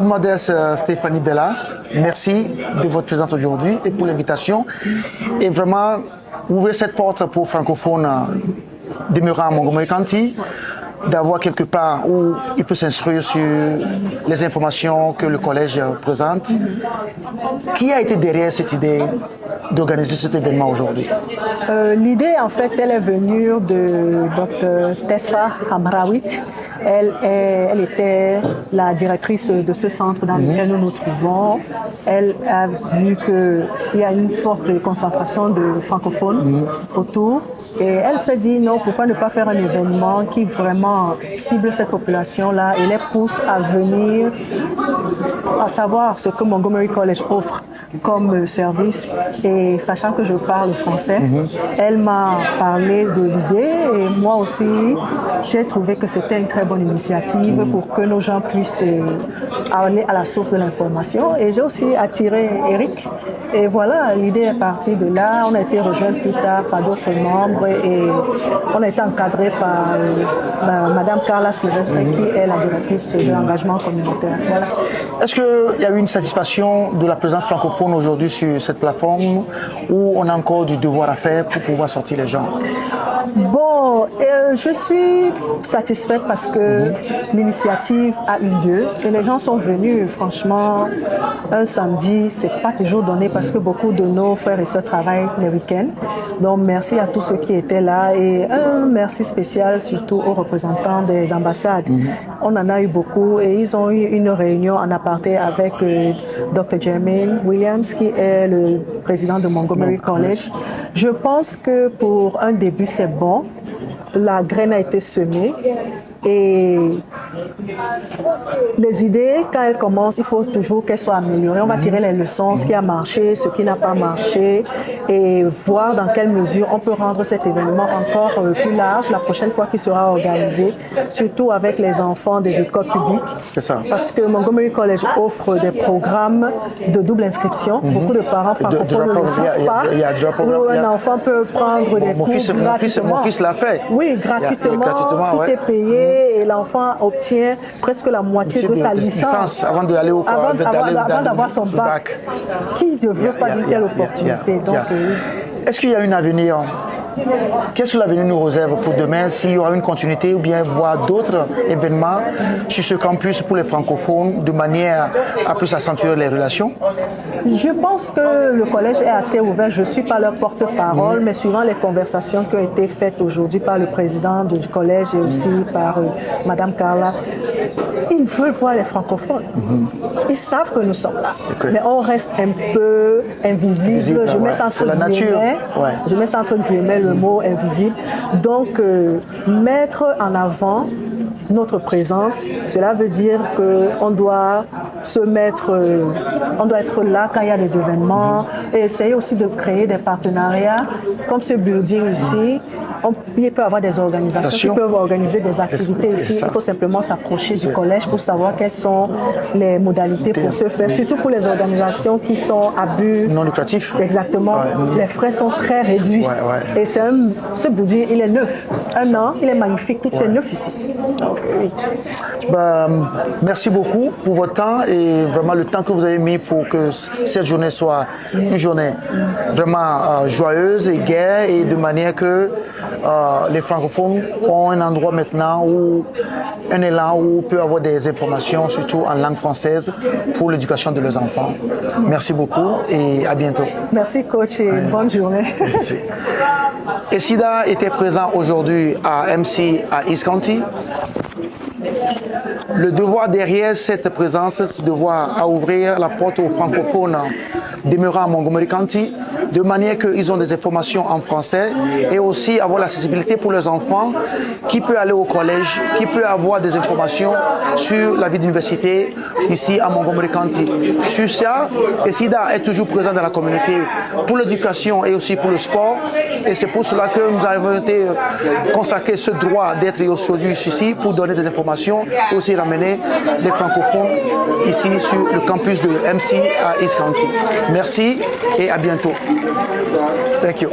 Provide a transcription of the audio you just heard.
Mademoiselle Stéphanie Bella, merci de votre présence aujourd'hui et pour l'invitation. Et vraiment, ouvrir cette porte pour francophones demeurant à Montgomery County, d'avoir quelque part où il peut s'instruire sur les informations que le collège présente. Qui a été derrière cette idée d'organiser cet événement aujourd'hui? L'idée, en fait, elle est venue de Dr. Tesfa Hamrawit. Elle était la directrice de ce centre dans lequel nous nous trouvons. Elle a vu qu'il y a une forte concentration de francophones autour. Et elle s'est dit non, pourquoi ne pas faire un événement qui vraiment cible cette population-là et les pousse à venir, à savoir ce que Montgomery College offre comme service. Et sachant que je parle français, elle m'a parlé de l'idée et moi aussi, j'ai trouvé que c'était une très bonne initiative pour que nos gens puissent aller à la source de l'information. Et j'ai aussi attiré Eric. Et voilà, l'idée est partie de là. On a été rejoint plus tard par d'autres membres et on a été encadré par Madame Carla Silvestre qui est la directrice de l'engagement communautaire. Voilà. Est-ce qu'il y a eu une satisfaction de la présence francophone aujourd'hui sur cette plateforme ou on a encore du devoir à faire pour pouvoir sortir les gens? Bon, je suis satisfaite parce que l'initiative a eu lieu et les gens sont venus. Franchement, un samedi, c'est pas toujours donné parce que beaucoup de nos frères et sœurs travaillent les week-ends. Donc, merci à tous ceux qui étaient là et un merci spécial surtout aux représentants des ambassades. On en a eu beaucoup et ils ont eu une réunion en aparté avec Dr. Jermaine Williams qui est le président de Montgomery College. Je pense que pour un début, c'est bon. La graine a été semée et les idées, quand elles commencent, il faut toujours qu'elles soient améliorées. On va tirer les leçons, ce qui a marché, ce qui n'a pas marché et voir dans quelle mesure on peut rendre cet événement encore plus large la prochaine fois qu'il sera organisé, surtout avec les enfants des écoles publiques. C'est ça. Parce que Montgomery College offre des programmes de double inscription. Beaucoup de parents francophones ne le savent pas. Où un enfant peut prendre des cours gratuitement. Mon fils l'a fait. Oui, gratuitement, tout est payé et l'enfant obtient presque la moitié de sa licence avant d'aller au avant d'avoir son bac. Qui ne veut pas d'une telle opportunité? Donc, est-ce qu'il y a un avenir? Qu'est-ce que l'avenir nous réserve pour demain, s'il y aura une continuité ou bien voir d'autres événements sur ce campus pour les francophones de manière à plus accentuer les relations? Je pense que le collège est assez ouvert. Je ne suis pas leur porte-parole, mais suivant les conversations qui ont été faites aujourd'hui par le président du collège et aussi par Madame Carla, ils veulent voir les francophones. Ils savent que nous sommes là, mais on reste un peu invisible. Je mets ça entre guillemets. Je mets ça entre guillemets le mot invisible. Donc, mettre en avant notre présence, cela veut dire qu'on doit se mettre, on doit être là quand il y a des événements et essayer aussi de créer des partenariats comme ce building ici. Il peut y avoir des organisations qui peuvent organiser des activités ici. Il faut simplement s'approcher du collège pour savoir quelles sont les modalités pour se faire, surtout pour les organisations qui sont à but non lucratif. Exactement. Les frais sont très réduits. Et ce building, il est neuf. Un an, il est magnifique, tout est neuf ici. Donc, oui. Merci beaucoup pour votre temps et vraiment le temps que vous avez mis pour que cette journée soit une journée vraiment joyeuse et gaie et de manière que les francophones ont un endroit maintenant où un élan où on peut avoir des informations, surtout en langue française, pour l'éducation de leurs enfants. Merci beaucoup et à bientôt. Merci coach et bonne journée. Merci. Essida était présent aujourd'hui à MC à East County. Le devoir derrière cette présence, c'est de voir à ouvrir la porte aux francophones demeurant à Montgomery County, de manière qu'ils ont des informations en français et aussi avoir l'accessibilité pour les enfants qui peut aller au collège, qui peut avoir des informations sur la vie d'université ici à Montgomery County. Sur ça, Essida est toujours présent dans la communauté pour l'éducation et aussi pour le sport et c'est pour cela que nous avons été consacrés ce droit d'être aujourd'hui ici pour donner des informations et aussi ramener les francophones ici sur le campus de MC à East County. Merci et à bientôt. Thank you.